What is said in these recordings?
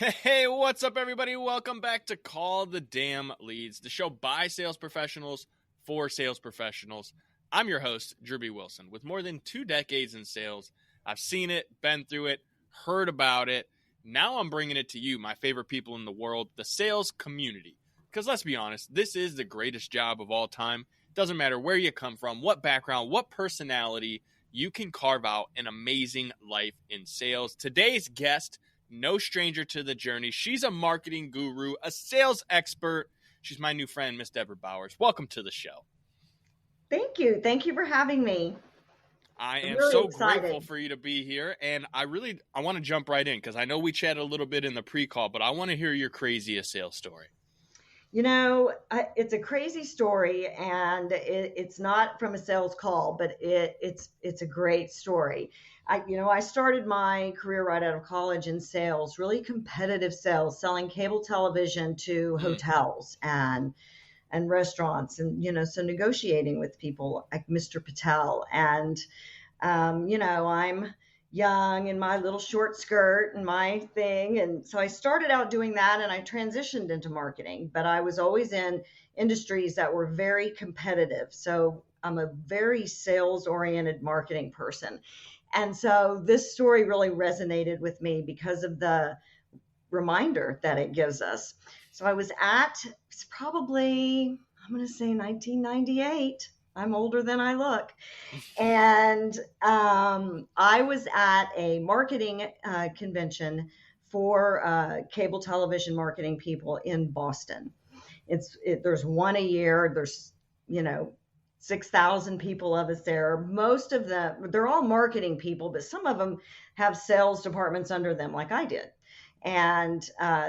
Hey, what's up, everybody? Welcome back to Call the Damn Leads, the show by sales professionals for sales professionals. I'm your host, Drewbie Wilson. With more than 2 decades in sales, I've seen it, been through it, heard about it. Now I'm bringing it to you, my favorite people in the world, the sales community. Because let's be honest, this is the greatest job of all time. Doesn't matter where you come from, what background, what personality, you can carve out an amazing life in sales. Today's guest, no stranger to the journey. She's a marketing guru, a sales expert. She's my new friend, Miss Debra Bowers. Welcome to the show. Thank you. Thank you for having me. I I'm am really so excited. grateful for you to be here. And I want to jump right in because I know we chatted a little bit in the pre-call, but I want to hear your craziest sales story. You know, it's a crazy story, and it's not from a sales call, but it's a great story. I started my career right out of college in sales, really competitive sales, selling cable television to hotels and restaurants, and so negotiating with people like Mr. Patel. And I'm young in my little short skirt and my thing. And so I started out doing that, and I transitioned into marketing, but I was always in industries that were very competitive. So I'm a very sales oriented marketing person. And so this story really resonated with me because of the reminder that it gives us. So I was it's probably, I'm going to say 1998. I'm older than I look. And I was at a marketing convention for cable television marketing people in Boston. There's one a year. There's 6,000 people of us there. Most of them, they're all marketing people, but some of them have sales departments under them, like I did. And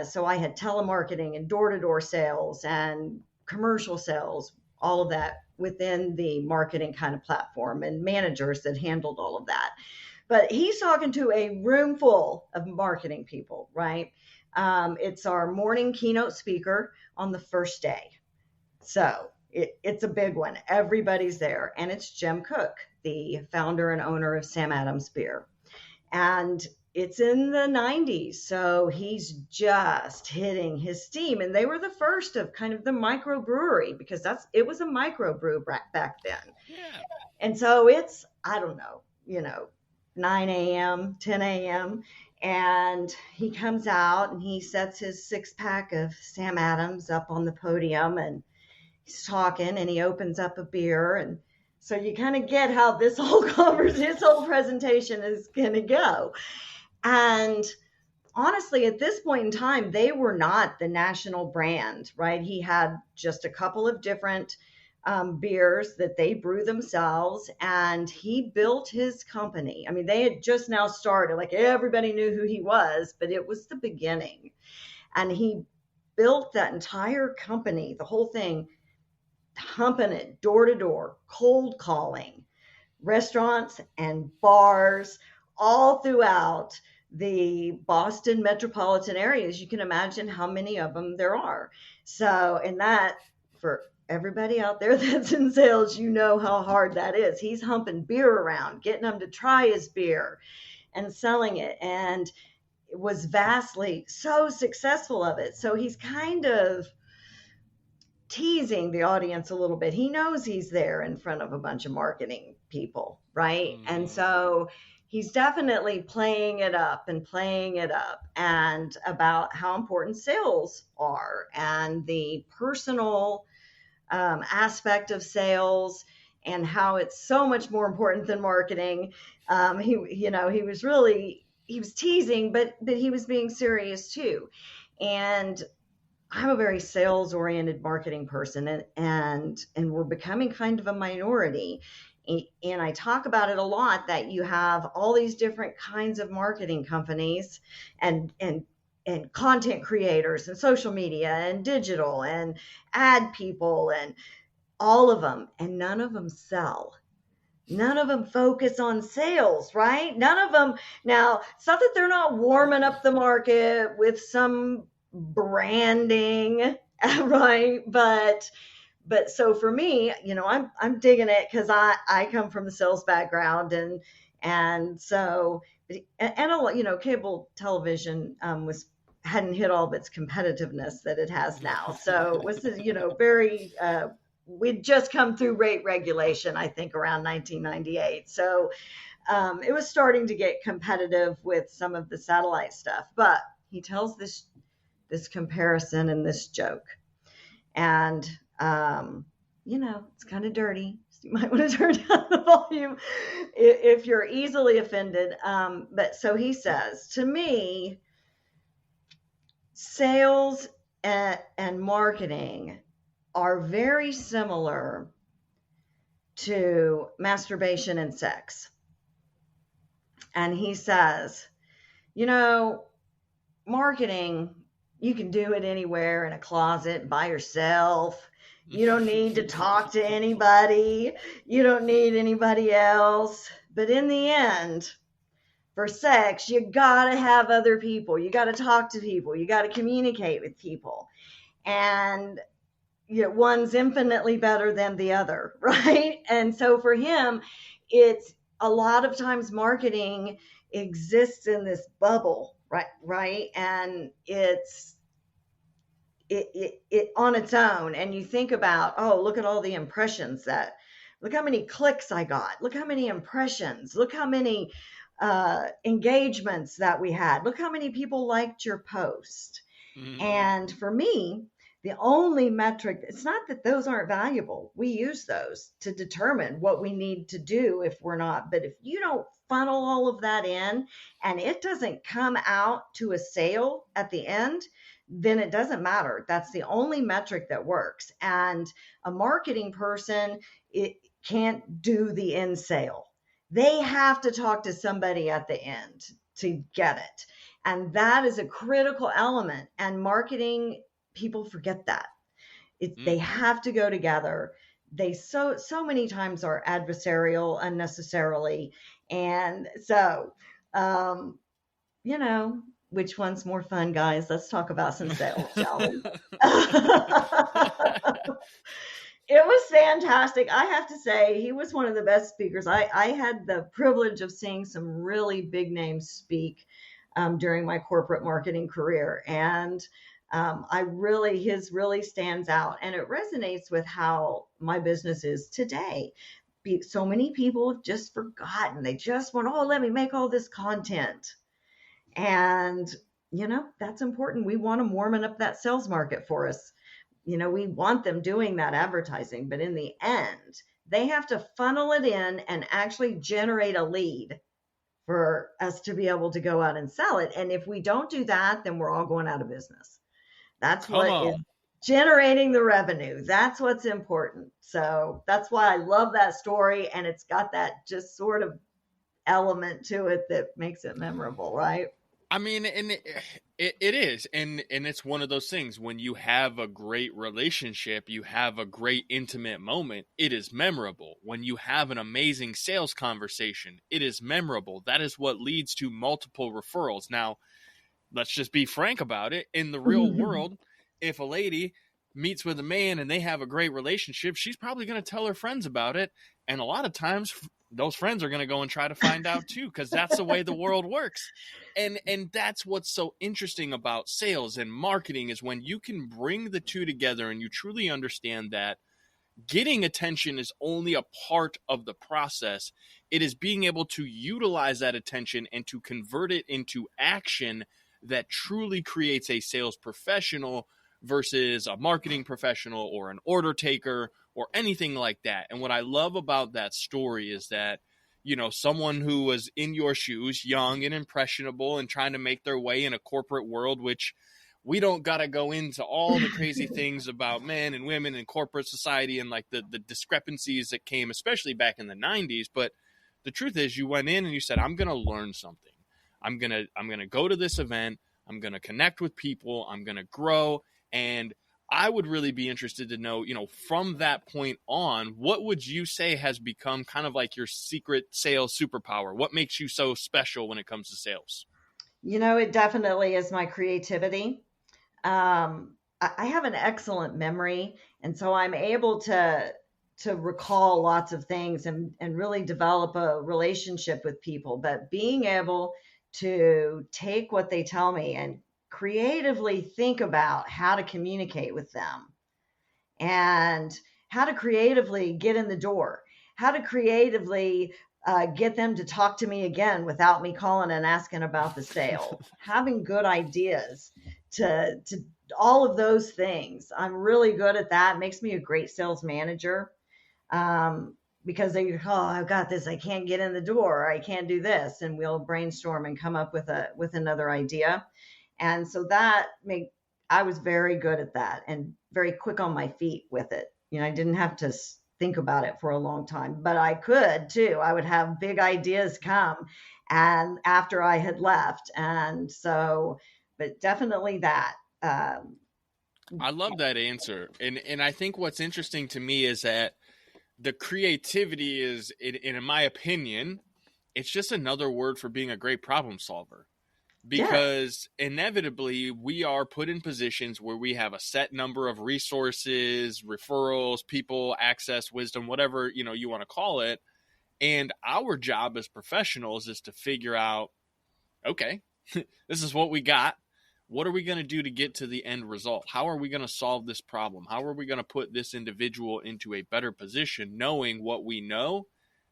so I had telemarketing and door-to-door sales and commercial sales, all of that within the marketing kind of platform, and managers that handled all of that. But he's talking to a room full of marketing people, right? It's our morning keynote speaker on the first day. So it's a big one. Everybody's there. And it's Jim Cook, the founder and owner of Sam Adams Beer. And it's in the 90s, so he's just hitting his steam. And they were the first of kind of the microbrewery, because it was a microbrew back then. Yeah. And so it's, I don't know, 9 a.m., 10 a.m., and he comes out and he sets his 6-pack of Sam Adams up on the podium, and he's talking, and he opens up a beer. And so you kind of get how this whole his whole presentation is going to go. And honestly, at this point in time, they were not the national brand, right? He had just a couple of different beers that they brew themselves, and he built his company. I mean, they had just now started, like everybody knew who he was, but it was the beginning. And he built that entire company, the whole thing, humping it door to door, cold calling, restaurants and bars all throughout the Boston metropolitan areas. You can imagine how many of them there are. So, and that, for everybody out there that's in sales, you know how hard that is. He's humping beer around, getting them to try his beer and selling it, and it was vastly so successful of it. So he's kind of teasing the audience a little bit. He knows he's there in front of a bunch of marketing people, right? And so he's definitely playing it up and about how important sales are, and the personal aspect of sales, and how it's so much more important than marketing. He was teasing, but he was being serious too. And I'm a very sales oriented marketing person, and we're becoming kind of a minority. And I talk about it a lot, that you have all these different kinds of marketing companies and content creators and social media and digital and ad people and all of them, and none of them sell. None of them focus on sales, right? None of them. Now, it's not that they're not warming up the market with some branding, right? But so for me, I'm digging it, because I come from the sales background, and so, and a lot, cable television was hadn't hit all of its competitiveness that it has now. So it was, very, we'd just come through rate regulation, I think, around 1998. So it was starting to get competitive with some of the satellite stuff. But he tells this comparison and this joke. And, it's kind of dirty. So you might want to turn down the volume if you're easily offended. But so he says, to me, sales and marketing are very similar to masturbation and sex. And he says, marketing, you can do it anywhere in a closet by yourself. You don't need to talk to anybody. You don't need anybody else. But in the end, for sex, you got to have other people. You got to talk to people. You got to communicate with people. And one's infinitely better than the other, right? And so for him, it's a lot of times marketing exists in this bubble, right? And it's it on its own. And you think about, look at all the impressions look how many clicks I got. Look how many impressions. Look how many engagements that we had. Look how many people liked your post. Mm-hmm. And for me, the only metric, it's not that those aren't valuable. We use those to determine what we need to do if we're not. But if you don't funnel all of that in and it doesn't come out to a sale at the end, then it doesn't matter. That's the only metric that works. And a marketing person, it can't do the end sale. They have to talk to somebody at the end to get it. And that is a critical element. And marketing, people forget that. They have to go together. They so many times are adversarial unnecessarily. And so, which one's more fun, guys? Let's talk about some sales, shall we? It was fantastic. I have to say, he was one of the best speakers. I had the privilege of seeing some really big names speak during my corporate marketing career. And his really stands out, and it resonates with how my business is today. So many people have just forgotten. They just want, let me make all this content. And, that's important. We want them warming up that sales market for us. We want them doing that advertising, but in the end, they have to funnel it in and actually generate a lead for us to be able to go out and sell it. And if we don't do that, then we're all going out of business. That's what is generating the revenue. That's what's important. So that's why I love that story. And it's got that just sort of element to it that makes it memorable, right? I mean, and it is. And it's one of those things, when you have a great relationship, you have a great intimate moment, it is memorable. When you have an amazing sales conversation, it is memorable. That is what leads to multiple referrals. Now, let's just be frank about it. In the real world, if a lady meets with a man and they have a great relationship, she's probably going to tell her friends about it. And a lot of times those friends are going to go and try to find out too, because that's the way the world works. And that's what's so interesting about sales and marketing, is when you can bring the two together and you truly understand that getting attention is only a part of the process. It is being able to utilize that attention and to convert it into action that truly creates a sales professional versus a marketing professional or an order taker or anything like that. And what I love about that story is that, someone who was in your shoes, young and impressionable and trying to make their way in a corporate world, which we don't got to go into all the crazy things about men and women and corporate society and like the discrepancies that came, especially back in the 90s. But the truth is, you went in and you said, I'm going to learn something. I'm going to go to this event. I'm going to connect with people. I'm going to grow. And I would really be interested to know, from that point on, what would you say has become kind of like your secret sales superpower? What makes you so special when it comes to sales? It definitely is my creativity. I have an excellent memory, and so I'm able to recall lots of things and really develop a relationship with people. But being able to take what they tell me and creatively think about how to communicate with them and how to creatively get in the door, how to creatively get them to talk to me again without me calling and asking about the sale, having good ideas to all of those things. I'm really good at that. It makes me a great sales manager, because they go, oh, I've got this, I can't get in the door, I can't do this, and we'll brainstorm and come up with another idea. And so I was very good at that and very quick on my feet with it. I didn't have to think about it for a long time, but I could too. I would have big ideas come and after I had left. And so, but definitely that. I love that answer. And I think what's interesting to me is that the creativity is, in my opinion, it's just another word for being a great problem solver. Because inevitably we are put in positions where we have a set number of resources, referrals, people, access, wisdom, whatever, you want to call it. And our job as professionals is to figure out, okay, this is what we got. What are we going to do to get to the end result? How are we going to solve this problem? How are we going to put this individual into a better position, knowing what we know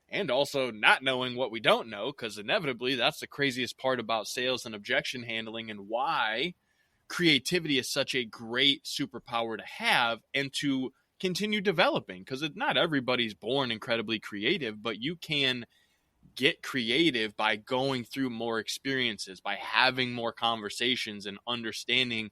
and also not knowing what we don't know? Because inevitably that's the craziest part about sales and objection handling, and why creativity is such a great superpower to have and to continue developing. Because not everybody's born incredibly creative, but you can get creative by going through more experiences, by having more conversations and understanding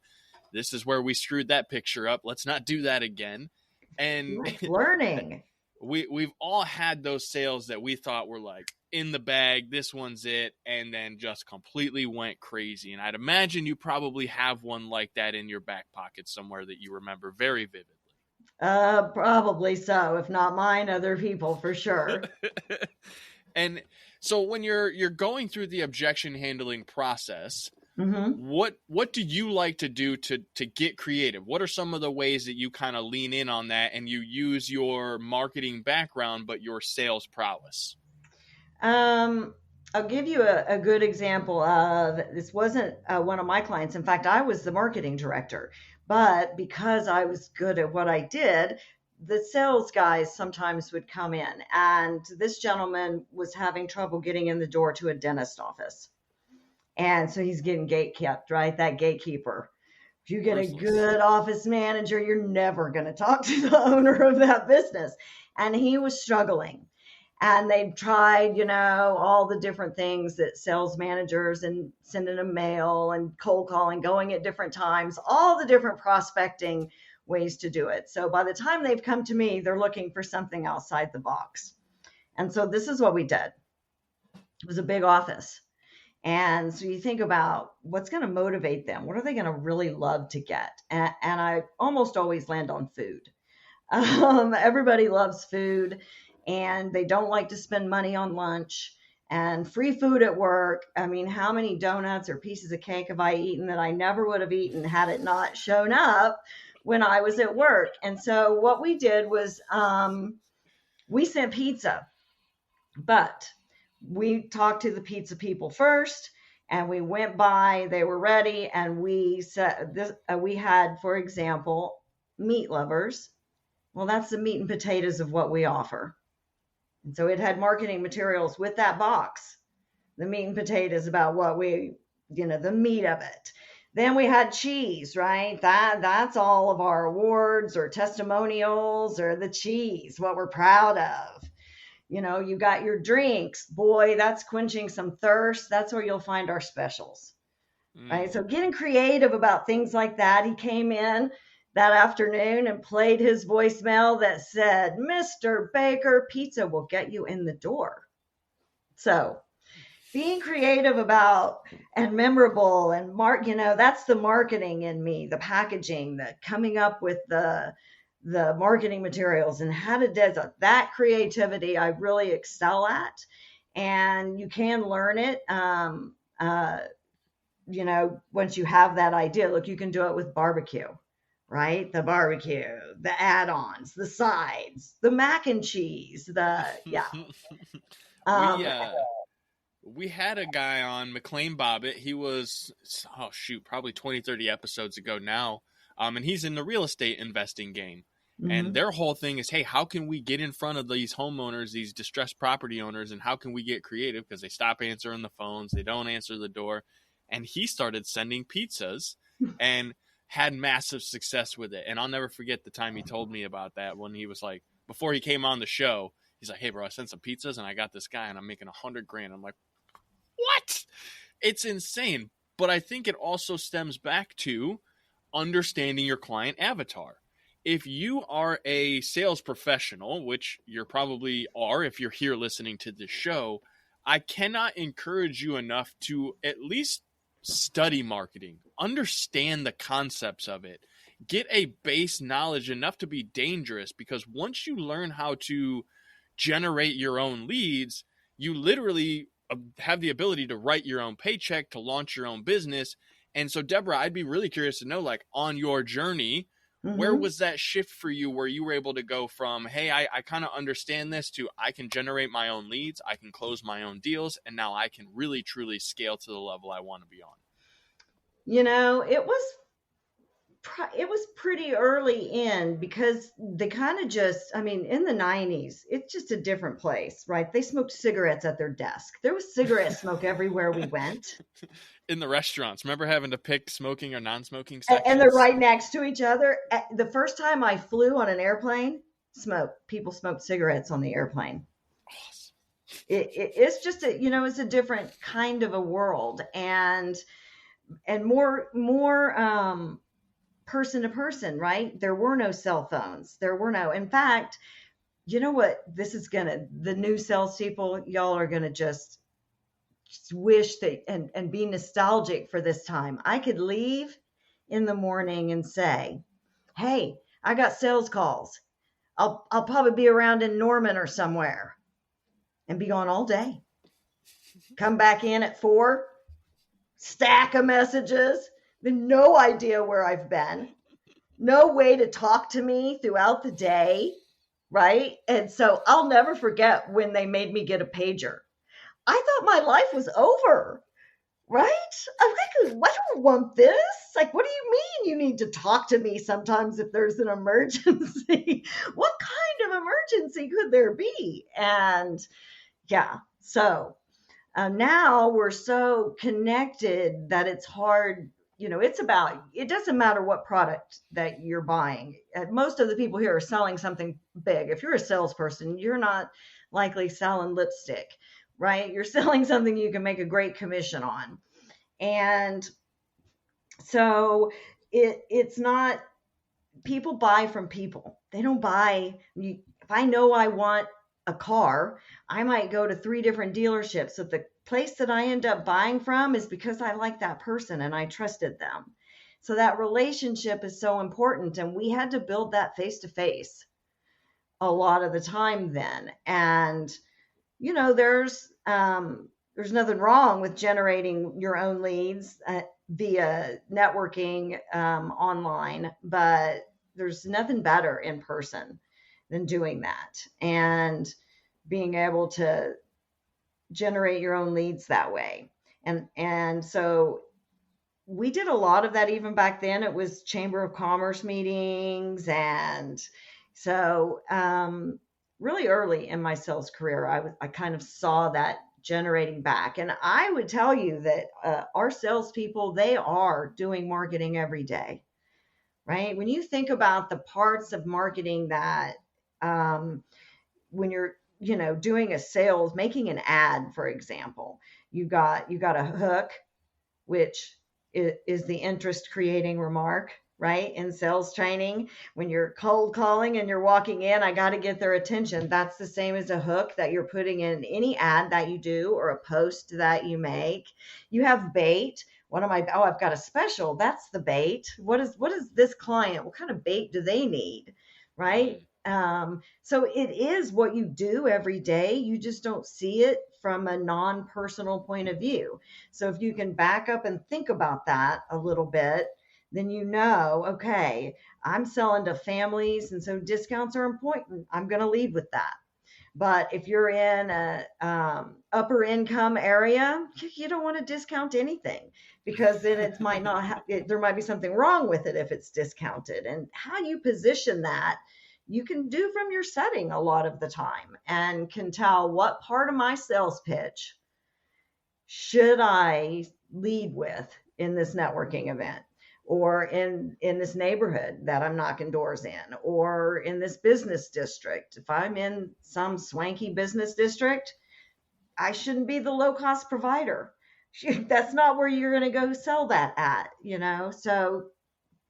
this is where we screwed that picture up. Let's not do that again. And learning. We've all had those sales that we thought were like in the bag, this one's it, and then just completely went crazy. And I'd imagine you probably have one like that in your back pocket somewhere that you remember very vividly. Probably so. If not mine, other people for sure. And so when you're going through the objection handling process, what do you like to do to get creative? What are some of the ways that you kind of lean in on that and you use your marketing background but your sales prowess? I'll give you a good example of this. Wasn't one of my clients. In fact, I was the marketing director, but because I was good at what I did, the sales guys sometimes would come in, and this gentleman was having trouble getting in the door to a dentist office. And so he's getting gate kept, right? That gatekeeper. If you get a good office manager, you're never going to talk to the owner of that business. And he was struggling. And they tried, all the different things that sales managers, and sending a mail and cold calling, going at different times, all the different prospecting ways to do it. So by the time they've come to me, they're looking for something outside the box. And so this is what we did. It was a big office. And so you think about what's going to motivate them. What are they going to really love to get? And I almost always land on food. Everybody loves food, and they don't like to spend money on lunch and free food at work. I mean, how many donuts or pieces of cake have I eaten that I never would have eaten had it not shown up when I was at work? And so what we did was we sent pizza, but we talked to the pizza people first, and we went by, they were ready, and we said this, we had, for example, meat lovers. Well, that's the meat and potatoes of what we offer. And so it had marketing materials with that box, the meat and potatoes about what we, the meat of it. Then we had cheese, right? That's all of our awards or testimonials, or the cheese, what we're proud of. You got your drinks. Boy, that's quenching some thirst. That's where you'll find our specials, right? So getting creative about things like that. He came in that afternoon and played his voicemail that said, Mr. Baker, pizza will get you in the door. So being creative about and memorable and that's the marketing in me, the packaging, the coming up with the marketing materials and how to do that creativity I really excel at. And you can learn it. Once you have that idea, look, you can do it with barbecue, right? The barbecue, the add-ons, the sides, the mac and cheese, We had a guy on, McLean Bobbitt. He was, probably 20, 30 episodes ago now. And he's in the real estate investing game. And their whole thing is, hey, how can we get in front of these homeowners, these distressed property owners, and how can we get creative? Because they stop answering the phones, they don't answer the door. And he started sending pizzas and had massive success with it. And I'll never forget the time he told me about that when he was like, before he came on the show, he's like, hey, bro, I sent some pizzas and I got this guy and I'm making $100,000. I'm like, what? It's insane. But I think it also stems back to understanding your client avatar. If you are a sales professional, which you probably are if you're here listening to this show, I cannot encourage you enough to at least study marketing, understand the concepts of it, get a base knowledge enough to be dangerous, because once you learn how to generate your own leads, you literally have the ability to write your own paycheck, to launch your own business. And so, Debra, I'd be really curious to know, like, on your journey, where was that shift for you where you were able to go from, hey, I kind of understand this, to I can generate my own leads, I can close my own deals, and now I can really, truly scale to the level I want to be on? You know, it was pretty early in, because they kind of just, I mean, in the 90s, it's just a different place, right? They smoked cigarettes at their desk. There was cigarette smoke everywhere we went. In the restaurants, remember having to pick smoking or non-smoking sections? And they're right next to each other. The first time I flew on an airplane, people smoked cigarettes on the airplane. Awesome. It's just it's a different kind of a world, and more person to person, right? There were no cell phones. In fact, you know what? The new salespeople, y'all are gonna just wish that and be nostalgic for this time. I could leave in the morning and say, hey, I got sales calls. I'll probably be around in Norman or somewhere, and be gone all day. Come back in at 4, stack of messages, no idea where I've been, no way to talk to me throughout the day, right? And so I'll never forget when they made me get a pager. I thought my life was over, right? I'm like, I don't want this. Like, what do you mean you need to talk to me sometimes if there's an emergency? What kind of emergency could there be? And yeah, so now we're so connected that it's hard. It doesn't matter what product that you're buying. Most of the people here are selling something big. If you're a salesperson, you're not likely selling lipstick, right? You're selling something you can make a great commission on. And so it's not, people buy from people. They don't buy. If I know I want a car, I might go to 3 different dealerships. So the place that I end up buying from is because I like that person and I trusted them. So that relationship is so important. And we had to build that face to face a lot of the time then. And, there's nothing wrong with generating your own leads via networking online, but there's nothing better in person than doing that and being able to generate your own leads that way. And so we did a lot of that even back then. It was Chamber of Commerce meetings. And so really early in my sales career, I kind of saw that generating back. And I would tell you that our salespeople, they are doing marketing every day, right? When you think about the parts of marketing that when you're doing a sales, making an ad, for example, you got a hook, which is the interest creating remark, right? In sales training, when you're cold calling and you're walking in, I got to get their attention. That's the same as a hook that you're putting in any ad that you do or a post that you make. You have bait. I've got a special. That's the bait. What is this client? What kind of bait do they need? Right? So it is what you do every day. You just don't see it from a non-personal point of view. So if you can back up and think about that a little bit, then okay, I'm selling to families, and so discounts are important. I'm going to lead with that. But if you're in a upper income area, you don't want to discount anything, because then it might not there might be something wrong with it if it's discounted. And how you position that, you can do from your setting a lot of the time, and can tell what part of my sales pitch should I lead with in this networking event, or in this neighborhood that I'm knocking doors in, or in this business district. If I'm in some swanky business district, I shouldn't be the low cost provider. That's not where you're going to go sell that at, So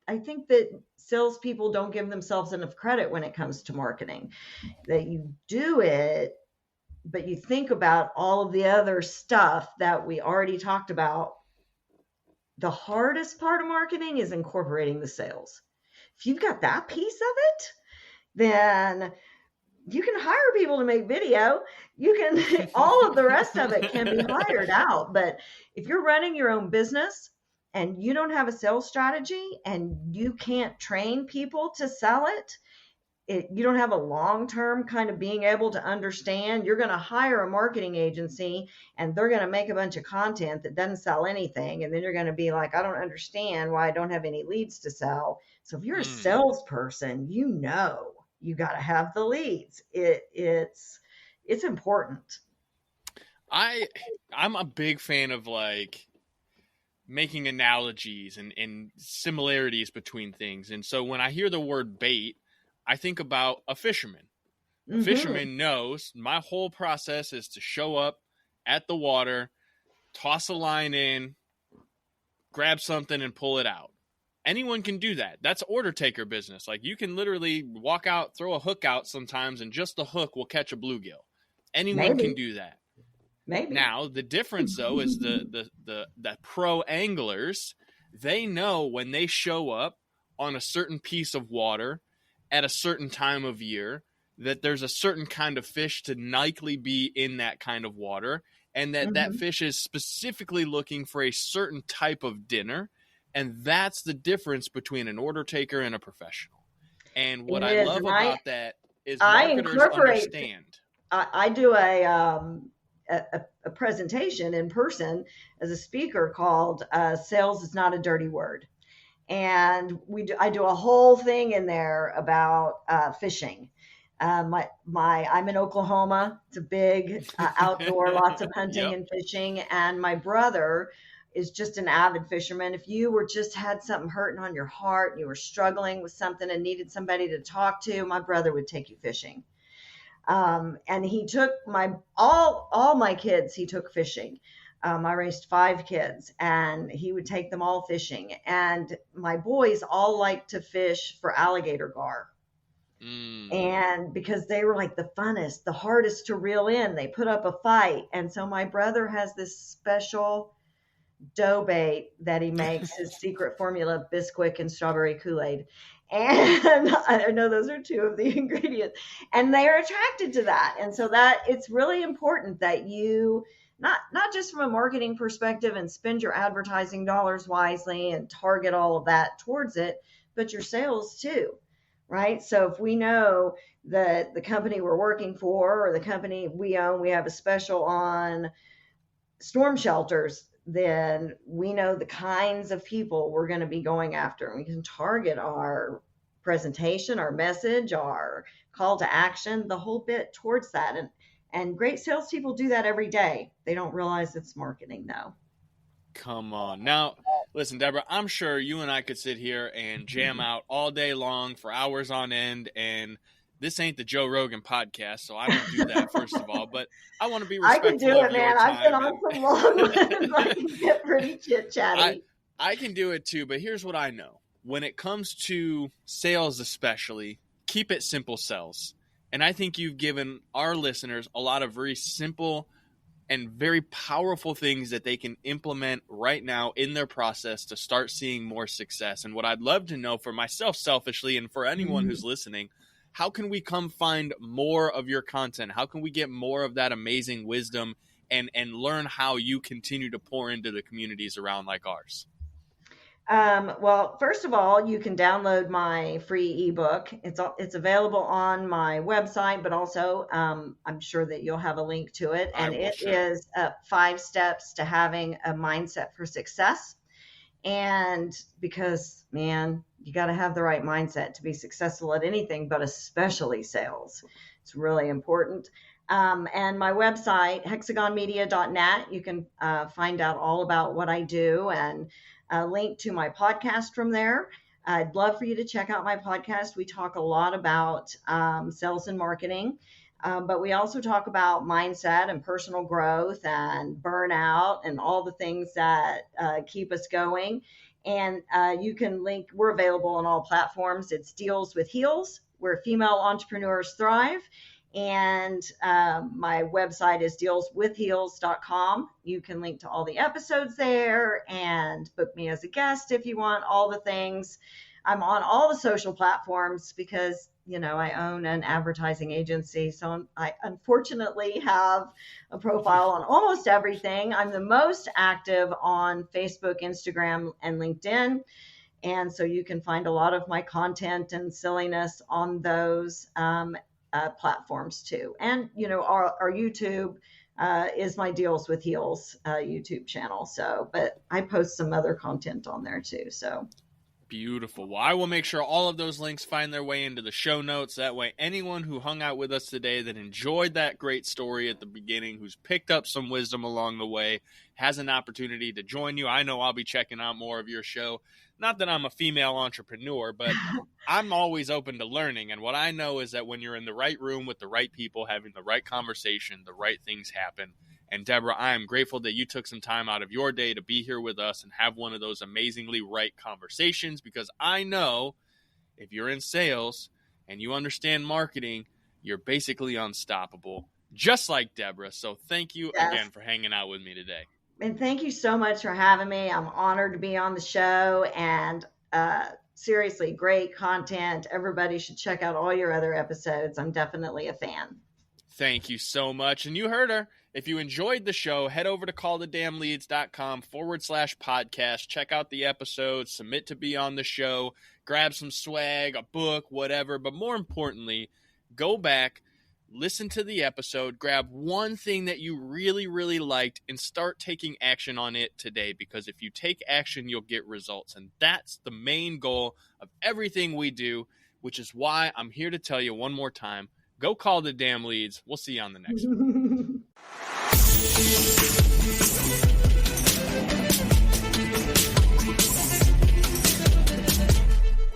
I think that salespeople don't give themselves enough credit when it comes to marketing, that you do it, but you think about all of the other stuff that we already talked about. The hardest part of marketing is incorporating the sales. If you've got that piece of it, then you can hire people to make video. You can, all of the rest of it can be hired out. But if you're running your own business and you don't have a sales strategy and you can't train people to sell it, you don't have a long-term kind of being able to understand. You're going to hire a marketing agency and they're going to make a bunch of content that doesn't sell anything. And then you're going to be like, I don't understand why I don't have any leads to sell. So if you're a salesperson, you got to have the leads. It's important. I'm a big fan of like making analogies and similarities between things. And so when I hear the word bait, I think about a fisherman. A fisherman knows my whole process is to show up at the water, toss a line in, grab something and pull it out. Anyone can do that. That's order taker business. Like you can literally walk out, throw a hook out sometimes, and just the hook will catch a bluegill. Anyone can do that. Maybe. Now, the difference though is the pro anglers, they know when they show up on a certain piece of water at a certain time of year, that there's a certain kind of fish to likely be in that kind of water, and that fish is specifically looking for a certain type of dinner. And that's the difference between an order taker and a professional. And what I love about that is marketers understand. I do a presentation in person as a speaker called Sales is Not a Dirty Word. And I do a whole thing in there about fishing. I'm in Oklahoma. It's a big outdoor, lots of hunting and fishing. And my brother is just an avid fisherman. If you had something hurting on your heart and you were struggling with something and needed somebody to talk to, my brother would take you fishing. And he took all my kids, he took fishing. I raised 5 kids and he would take them all fishing. And my boys all like to fish for alligator gar. And because they were like the funnest, the hardest to reel in, they put up a fight. And so my brother has this special dough bait that he makes, his secret formula, Bisquick and strawberry Kool-Aid. And I know those are 2 of the ingredients, and they are attracted to that. And so that it's really important that you not just from a marketing perspective and spend your advertising dollars wisely and target all of that towards it, but your sales too, right? So if we know that the company we're working for or the company we own, we have a special on storm shelters, then we know the kinds of people we're going to be going after. And we can target our presentation, our message, our call to action, the whole bit towards that. And great salespeople do that every day. They don't realize it's marketing, though. Come on. Now, listen, Debra, I'm sure you and I could sit here and jam out all day long for hours on end, and this ain't the Joe Rogan podcast, so I don't do that, first of all. But I want to be respectful of your time. I can do it, man. I've been on some long ones. I can get pretty chit-chatty. I can do it, too, but here's what I know. When it comes to sales especially, keep it simple sells. And I think you've given our listeners a lot of very simple and very powerful things that they can implement right now in their process to start seeing more success. And what I'd love to know for myself selfishly and for anyone who's listening, how can we come find more of your content? How can we get more of that amazing wisdom and learn how you continue to pour into the communities around like ours? Well, first of all, you can download my free ebook. It's available on my website, but also I'm sure that you'll have a link to it. I And will it share. is 5 steps to having a mindset for success. And because, man, you got to have the right mindset to be successful at anything, but especially sales. It's really important. And my website, hexagonmedia.net, you can find out all about what I do and link to my podcast from there. I'd love for you to check out my podcast. We talk a lot about sales and marketing. But we also talk about mindset and personal growth and burnout and all the things that keep us going. And you can link, we're available on all platforms. It's Deals with Heels, where female entrepreneurs thrive. And my website is dealswithheels.com. You can link to all the episodes there and book me as a guest if you want, all the things. I'm on all the social platforms because, I own an advertising agency. So I unfortunately have a profile on almost everything. I'm the most active on Facebook, Instagram, and LinkedIn. And so you can find a lot of my content and silliness on those platforms too. And, our YouTube is my Deals with Heels YouTube channel. So, but I post some other content on there too. So. Beautiful. Well, I will make sure all of those links find their way into the show notes. That way, anyone who hung out with us today that enjoyed that great story at the beginning, who's picked up some wisdom along the way, has an opportunity to join you. I know I'll be checking out more of your show. Not that I'm a female entrepreneur, but I'm always open to learning. And what I know is that when you're in the right room with the right people, having the right conversation, the right things happen. And Debra, I am grateful that you took some time out of your day to be here with us and have one of those amazingly right conversations, because I know if you're in sales and you understand marketing, you're basically unstoppable, just like Debra. So thank you again for hanging out with me today. And thank you so much for having me. I'm honored to be on the show, and seriously, great content. Everybody should check out all your other episodes. I'm definitely a fan. Thank you so much. And you heard her. If you enjoyed the show, head over to callthedamnleads.com/podcast. Check out the episodes, submit to be on the show, grab some swag, a book, whatever. But more importantly, go back, listen to the episode, grab one thing that you really, really liked, and start taking action on it today. Because if you take action, you'll get results. And that's the main goal of everything we do, which is why I'm here to tell you one more time, go call the damn leads. We'll see you on the next one.